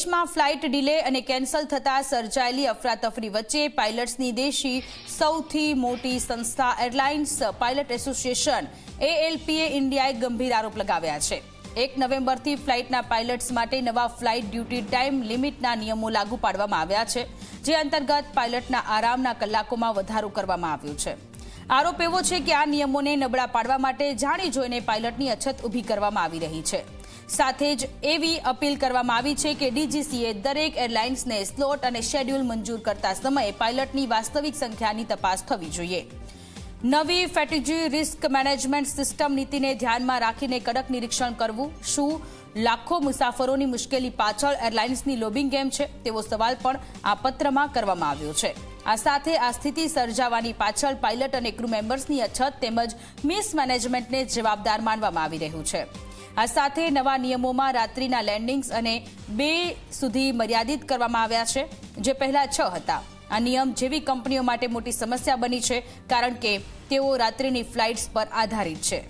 દેશમાં flight delay અને cancel થતા સર્જાયેલી અફરાતફરી વચ્ચે પાયલટ્સની દેશી સૌથી મોટી સંસ્થા એરલાઇન્સ પાયલટ એસોસિએશન ALPA ઇન્ડિયાએ ગંભીર આરોપ લગાવ્યા છે। 1 નવેમ્બરથી ફ્લાઇટના પાયલટ્સ માટે નવા ફ્લાઇટ ડ્યુટી ટાઈમ લિમિટના નિયમો લાગુ પાડવામાં આવ્યા છે, જે અંતર્ગત પાયલટના આરામના કલાકોમાં વધારો કરવામાં આવ્યો છે। આરોપ એવો છે કે આ નિયમોને નબળા પાડવા માટે જાણી જોઈને પાયલટની અછત ઊભી કરવામાં આવી રહી છે। સાથે જ એવી અપીલ કરવામાં આવી છે કે DGCA દરેક એરલાઇન્સને સ્લોટ અને શેડ્યુલ મંજૂર કરતા સમયે પાયલટની વાસ્તવિક સંખ્યાની તપાસ થવી જોઈએ। નવી ફેટિગ રિસ્ક મેનેજમેન્ટ સિસ્ટમ નીતિને ધ્યાનમાં રાખીને કડક નિરીક્ષણ કરવું। શું લાખો મુસાફરોની મુશ્કેલી પાછળ એરલાઇન્સની લોબિંગ ગેમ છે તેવો સવાલ પણ આ પત્રમાં કરવામાં આવ્યો છે। આ સાથે આ સ્થિતિ સર્જાવાની પાછળ પાયલટ અને ક્રૂ મેમ્બર્સની અછત તેમજ મિસમેનેજમેન્ટને જવાબદાર માનવામાં આવી રહ્યું છે। આ સાથે નવા નિયમોમાં રાત્રિના લેન્ડિંગ્સ અને 2 સુધી મર્યાદિત કરવામાં આવ્યા છે, જે પહેલા 6 હતા। આ નિયમ જેવી કંપનીઓ માટે મોટી સમસ્યા બની છે, કારણ કે તેઓ રાત્રિની ફ્લાઇટ્સ પર આધારિત છે।